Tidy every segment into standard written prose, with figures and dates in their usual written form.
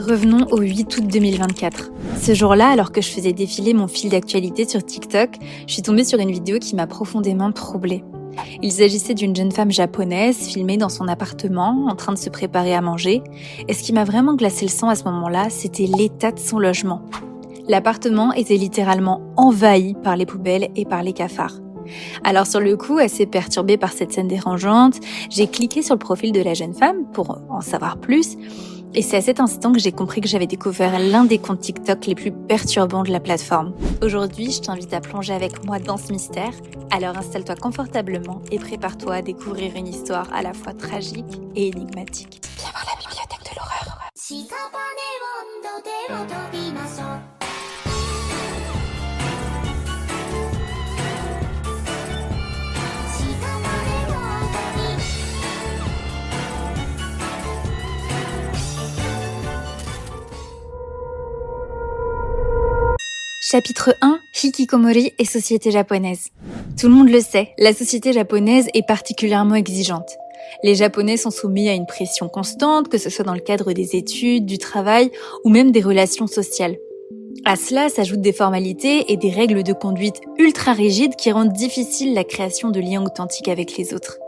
Revenons au 8 août 2024. Ce jour-là, alors que je faisais défiler mon fil d'actualité sur TikTok, je suis tombée sur une vidéo qui m'a profondément troublée. Il s'agissait d'une jeune femme japonaise filmée dans son appartement, en train de se préparer à manger. Et ce qui m'a vraiment glacé le sang à ce moment-là, c'était l'état de son logement. L'appartement était littéralement envahi par les poubelles et par les cafards. Alors sur le coup, assez perturbée par cette scène dérangeante, j'ai cliqué sur le profil de la jeune femme pour en savoir plus. Et c'est à cet instant que j'ai compris que j'avais découvert l'un des comptes TikTok les plus perturbants de la plateforme. Aujourd'hui, je t'invite à plonger avec moi dans ce mystère. Alors installe-toi confortablement et prépare-toi à découvrir une histoire à la fois tragique et énigmatique. Viens voir la bibliothèque de l'horreur. Chapitre 1, Hikikomori et société japonaise. Tout le monde le sait, la société japonaise est particulièrement exigeante. Les Japonais sont soumis à une pression constante, que ce soit dans le cadre des études, du travail ou même des relations sociales. À cela s'ajoutent des formalités et des règles de conduite ultra rigides qui rendent difficile la création de liens authentiques avec les autres.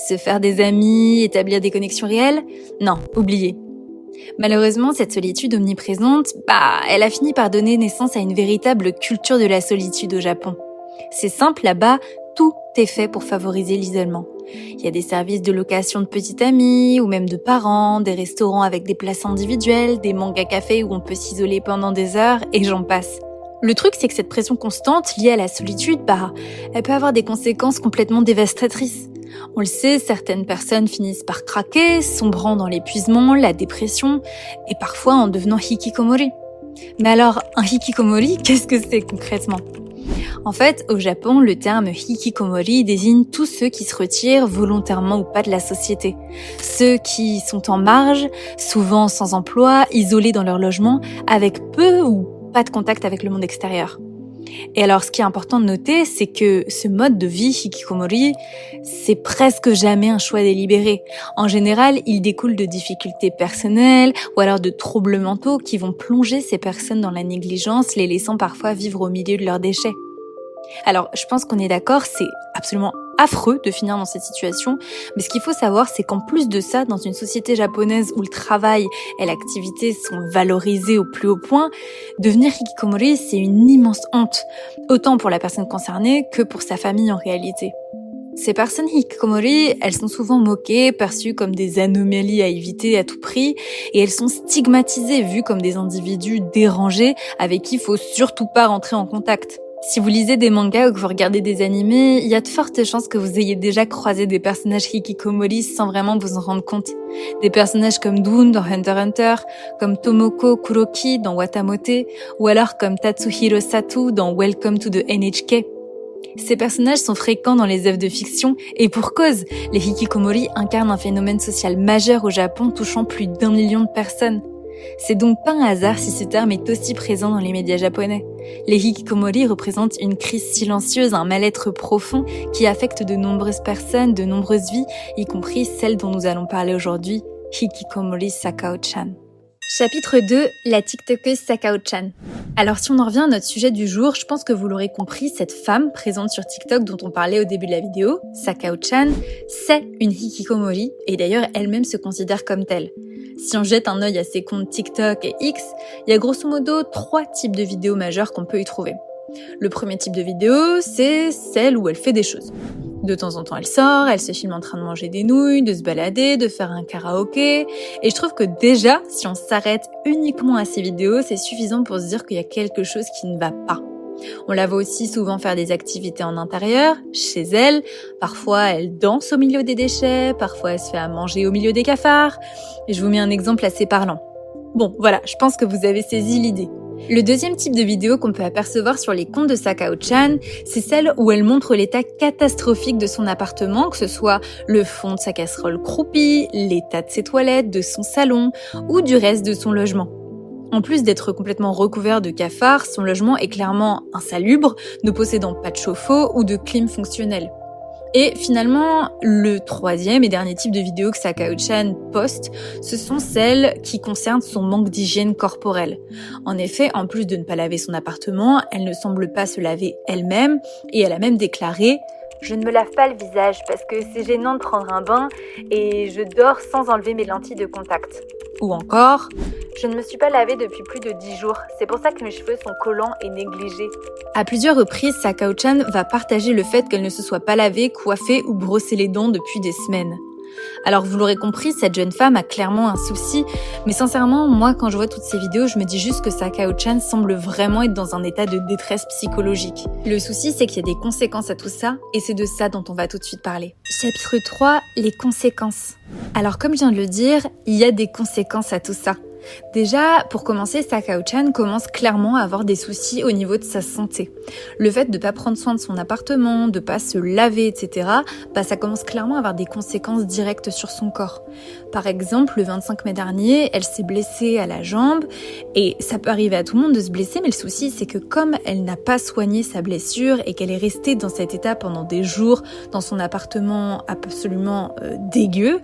Se faire des amis, établir des connexions réelles ? Non, oubliez. Malheureusement, cette solitude omniprésente, elle a fini par donner naissance à une véritable culture de la solitude au Japon. C'est simple, là-bas, tout est fait pour favoriser l'isolement. Il y a des services de location de petits amis ou même de parents, des restaurants avec des places individuelles, des manga cafés où on peut s'isoler pendant des heures et j'en passe. Le truc, c'est que cette pression constante liée à la solitude, elle peut avoir des conséquences complètement dévastatrices. On le sait, certaines personnes finissent par craquer, sombrant dans l'épuisement, la dépression, et parfois en devenant hikikomori. Mais alors, un hikikomori, qu'est-ce que c'est concrètement ? En fait, au Japon, le terme hikikomori désigne tous ceux qui se retirent volontairement ou pas de la société. Ceux qui sont en marge, souvent sans emploi, isolés dans leur logement, avec peu ou pas de contact avec le monde extérieur. Et alors, ce qui est important de noter, c'est que ce mode de vie hikikomori, c'est presque jamais un choix délibéré. En général, il découle de difficultés personnelles ou alors de troubles mentaux qui vont plonger ces personnes dans la négligence, les laissant parfois vivre au milieu de leurs déchets. Alors, je pense qu'on est d'accord, c'est absolument affreux de finir dans cette situation, mais ce qu'il faut savoir, c'est qu'en plus de ça, dans une société japonaise où le travail et l'activité sont valorisés au plus haut point, devenir hikikomori, c'est une immense honte, autant pour la personne concernée que pour sa famille en réalité. Ces personnes hikikomori, elles sont souvent moquées, perçues comme des anomalies à éviter à tout prix, et elles sont stigmatisées, vues comme des individus dérangés avec qui il faut surtout pas rentrer en contact. Si vous lisez des mangas ou que vous regardez des animés, il y a de fortes chances que vous ayez déjà croisé des personnages hikikomori sans vraiment vous en rendre compte. Des personnages comme Dune dans Hunter x Hunter, comme Tomoko Kuroki dans Watamote, ou alors comme Tatsuhiro Sato dans Welcome to the NHK. Ces personnages sont fréquents dans les œuvres de fiction, et pour cause, les hikikomori incarnent un phénomène social majeur au Japon touchant plus d'1 million de personnes. C'est donc pas un hasard si ce terme est aussi présent dans les médias japonais. Les hikikomori représentent une crise silencieuse, un mal-être profond qui affecte de nombreuses personnes, de nombreuses vies, y compris celle dont nous allons parler aujourd'hui, Hikikomori Sakao-chan. Chapitre 2, la TikTokeuse Sakao-chan. Alors si on en revient à notre sujet du jour, je pense que vous l'aurez compris, cette femme présente sur TikTok dont on parlait au début de la vidéo, Sakao-chan, c'est une hikikomori et d'ailleurs elle-même se considère comme telle. Si on jette un œil à ses comptes TikTok et X, il y a grosso modo 3 types de vidéos majeures qu'on peut y trouver. Le premier type de vidéo, c'est celle où elle fait des choses. De temps en temps, elle sort, elle se filme en train de manger des nouilles, de se balader, de faire un karaoké. Et je trouve que déjà, si on s'arrête uniquement à ces vidéos, c'est suffisant pour se dire qu'il y a quelque chose qui ne va pas. On la voit aussi souvent faire des activités en intérieur, chez elle. Parfois, elle danse au milieu des déchets, parfois elle se fait à manger au milieu des cafards. Et je vous mets un exemple assez parlant. Bon, voilà, je pense que vous avez saisi l'idée. Le deuxième type de vidéo qu'on peut apercevoir sur les comptes de Sakao-chan, c'est celle où elle montre l'état catastrophique de son appartement, que ce soit le fond de sa casserole croupie, l'état de ses toilettes, de son salon ou du reste de son logement. En plus d'être complètement recouvert de cafards, son logement est clairement insalubre, ne possédant pas de chauffe-eau ou de clim fonctionnel. Et finalement, le troisième et dernier type de vidéo que Sakao-chan poste, ce sont celles qui concernent son manque d'hygiène corporelle. En effet, en plus de ne pas laver son appartement, elle ne semble pas se laver elle-même et elle a même déclaré « Je ne me lave pas le visage parce que c'est gênant de prendre un bain et je dors sans enlever mes lentilles de contact. » Ou encore « Je ne me suis pas lavée depuis plus de 10 jours, c'est pour ça que mes cheveux sont collants et négligés. » À plusieurs reprises, Sakao-chan va partager le fait qu'elle ne se soit pas lavée, coiffée ou brossée les dents depuis des semaines. Alors vous l'aurez compris, cette jeune femme a clairement un souci, mais sincèrement, moi quand je vois toutes ces vidéos, je me dis juste que Sakao-chan semble vraiment être dans un état de détresse psychologique. Le souci, c'est qu'il y a des conséquences à tout ça, et c'est de ça dont on va tout de suite parler. Chapitre 3, les conséquences. Alors comme je viens de le dire, il y a des conséquences à tout ça. Déjà, pour commencer, Sakao-chan commence clairement à avoir des soucis au niveau de sa santé. Le fait de pas prendre soin de son appartement, de pas se laver, etc., ça commence clairement à avoir des conséquences directes sur son corps. Par exemple, le 25 mai dernier, elle s'est blessée à la jambe, et ça peut arriver à tout le monde de se blesser, mais le souci, c'est que comme elle n'a pas soigné sa blessure et qu'elle est restée dans cet état pendant des jours dans son appartement absolument dégueu,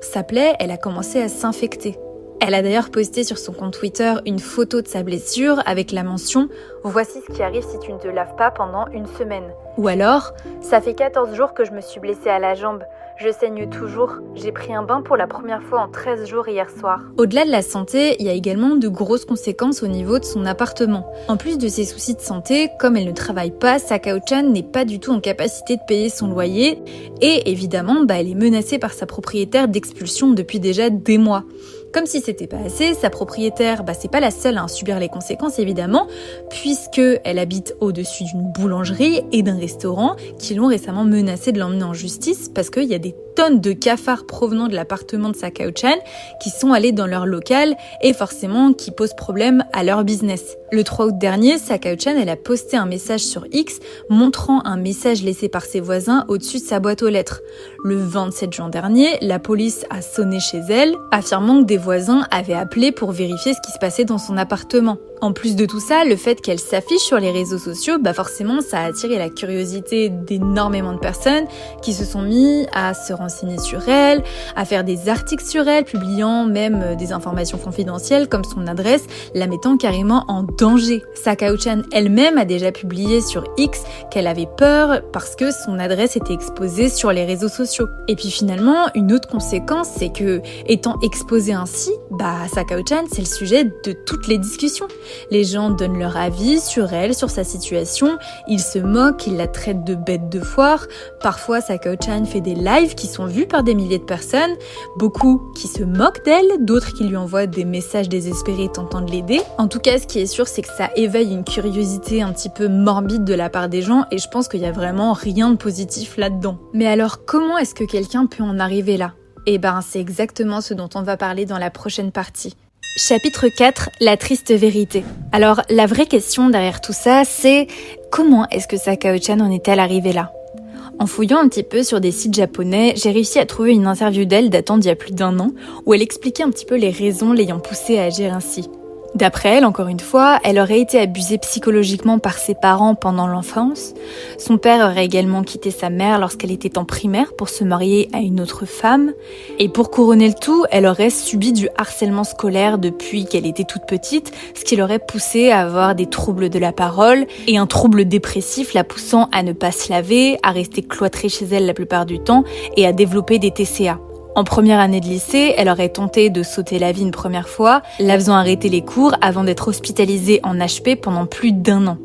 sa plaie, elle a commencé à s'infecter. Elle a d'ailleurs posté sur son compte Twitter une photo de sa blessure avec la mention « Voici ce qui arrive si tu ne te laves pas pendant une semaine ». Ou alors « Ça fait 14 jours que je me suis blessée à la jambe. Je saigne toujours. J'ai pris un bain pour la première fois en 13 jours hier soir. » Au-delà de la santé, il y a également de grosses conséquences au niveau de son appartement. En plus de ses soucis de santé, comme elle ne travaille pas, Sakao-chan n'est pas du tout en capacité de payer son loyer et évidemment, elle est menacée par sa propriétaire d'expulsion depuis déjà des mois. Comme si c'était pas assez, sa propriétaire, c'est pas la seule à en subir les conséquences évidemment, puisque elle habite au-dessus d'une boulangerie et d'un restaurant qui l'ont récemment menacée de l'emmener en justice parce qu'il y a des tonnes de cafards provenant de l'appartement de Sakao-chan qui sont allés dans leur local et forcément qui posent problème à leur business. Le 3 août dernier, Sakao-chan, elle a posté un message sur X montrant un message laissé par ses voisins au-dessus de sa boîte aux lettres. Le 27 juin dernier, la police a sonné chez elle, affirmant que des voisins avaient appelé pour vérifier ce qui se passait dans son appartement. En plus de tout ça, le fait qu'elle s'affiche sur les réseaux sociaux, forcément ça a attiré la curiosité d'énormément de personnes qui se sont mis à se renseigner sur elle, à faire des articles sur elle, publiant même des informations confidentielles comme son adresse, la mettant carrément en danger. Sakao-chan elle-même a déjà publié sur X qu'elle avait peur parce que son adresse était exposée sur les réseaux sociaux. Et puis finalement, une autre conséquence, c'est que, étant exposée ainsi, Sakao-chan, c'est le sujet de toutes les discussions. Les gens donnent leur avis sur elle, sur sa situation, ils se moquent, ils la traitent de bête de foire. Parfois, Sakao-chan fait des lives qui sont vus par des milliers de personnes, beaucoup qui se moquent d'elle, d'autres qui lui envoient des messages désespérés tentant de l'aider. En tout cas, ce qui est sûr, c'est que ça éveille une curiosité un petit peu morbide de la part des gens et je pense qu'il y a vraiment rien de positif là-dedans. Mais alors, comment est-ce que quelqu'un peut en arriver là ? C'est exactement ce dont on va parler dans la prochaine partie. Chapitre 4, la triste vérité. Alors, la vraie question derrière tout ça, c'est comment est-ce que Sakao-chan en est-elle arrivée là ? En fouillant un petit peu sur des sites japonais, j'ai réussi à trouver une interview d'elle datant d'il y a plus d'1 an, où elle expliquait un petit peu les raisons l'ayant poussée à agir ainsi. D'après elle, encore une fois, elle aurait été abusée psychologiquement par ses parents pendant l'enfance. Son père aurait également quitté sa mère lorsqu'elle était en primaire pour se marier à une autre femme. Et pour couronner le tout, elle aurait subi du harcèlement scolaire depuis qu'elle était toute petite, ce qui l'aurait poussée à avoir des troubles de la parole et un trouble dépressif la poussant à ne pas se laver, à rester cloîtrée chez elle la plupart du temps et à développer des TCA. En première année de lycée, elle aurait tenté de sauter la vie une première fois, la faisant arrêter les cours avant d'être hospitalisée en HP pendant plus d'1 an.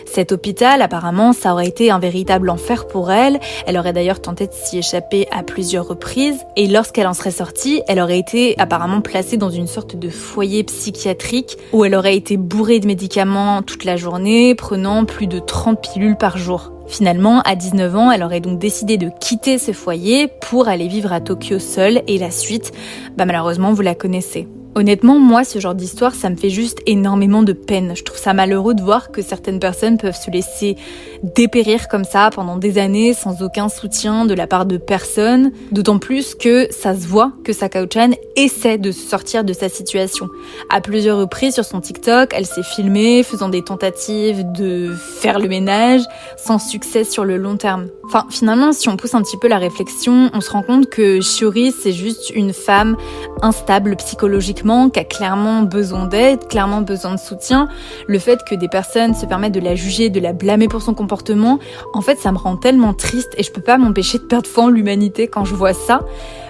Cet hôpital, apparemment, ça aurait été un véritable enfer pour elle. Elle aurait d'ailleurs tenté de s'y échapper à plusieurs reprises. Et lorsqu'elle en serait sortie, elle aurait été apparemment placée dans une sorte de foyer psychiatrique où elle aurait été bourrée de médicaments toute la journée, prenant plus de 30 pilules par jour. Finalement, à 19 ans, elle aurait donc décidé de quitter ce foyer pour aller vivre à Tokyo seule et la suite, malheureusement, vous la connaissez. Honnêtement, moi, ce genre d'histoire, ça me fait juste énormément de peine. Je trouve ça malheureux de voir que certaines personnes peuvent se laisser dépérir comme ça pendant des années sans aucun soutien de la part de personne. D'autant plus que ça se voit que Sakao-chan essaie de se sortir de sa situation. À plusieurs reprises sur son TikTok, elle s'est filmée faisant des tentatives de faire le ménage sans succès sur le long terme. Enfin, finalement, si on pousse un petit peu la réflexion, on se rend compte que Shiori, c'est juste une femme instable psychologiquement, qui a clairement besoin d'aide, clairement besoin de soutien. Le fait que des personnes se permettent de la juger, de la blâmer pour son comportement, en fait, ça me rend tellement triste et je peux pas m'empêcher de perdre foi en l'humanité quand je vois ça.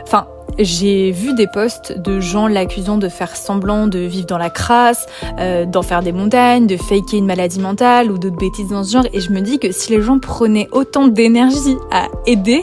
Enfin, j'ai vu des posts de gens l'accusant de faire semblant de vivre dans la crasse, d'en faire des montagnes, de faker une maladie mentale ou d'autres bêtises dans ce genre. Et je me dis que si les gens prenaient autant d'énergie à aider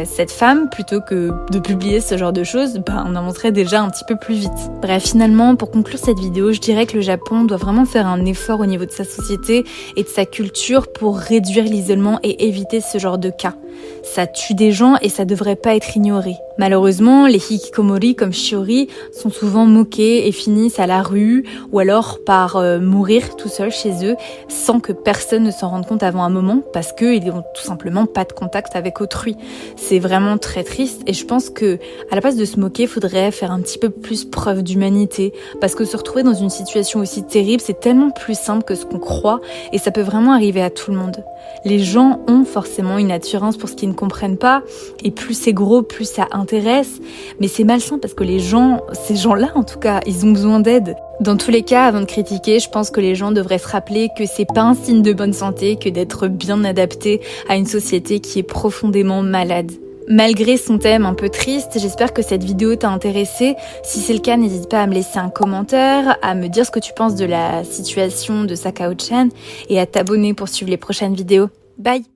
cette femme plutôt que de publier ce genre de choses, on avancerait déjà un petit peu plus vite. Bref, finalement, pour conclure cette vidéo, je dirais que le Japon doit vraiment faire un effort au niveau de sa société et de sa culture pour réduire l'isolement et éviter ce genre de cas. Ça tue des gens et ça devrait pas être ignoré. Malheureusement, les hikikomori comme Shiori sont souvent moqués et finissent à la rue ou alors par mourir tout seuls chez eux sans que personne ne s'en rende compte avant un moment parce qu'ils n'ont tout simplement pas de contact avec autrui. C'est vraiment très triste et je pense que à la place de se moquer, il faudrait faire un petit peu plus preuve d'humanité parce que se retrouver dans une situation aussi terrible, c'est tellement plus simple que ce qu'on croit et ça peut vraiment arriver à tout le monde. Les gens ont forcément une attirance pour ce qu'ils ne comprennent pas et plus c'est gros, plus ça intéresse, mais c'est malsain parce que ces gens-là en tout cas, ils ont besoin d'aide. Dans tous les cas, avant de critiquer, je pense que les gens devraient se rappeler que c'est pas un signe de bonne santé que d'être bien adapté à une société qui est profondément malade. Malgré son thème un peu triste, j'espère que cette vidéo t'a intéressé. Si c'est le cas, n'hésite pas à me laisser un commentaire, à me dire ce que tu penses de la situation de Sakao-chan et à t'abonner pour suivre les prochaines vidéos. Bye!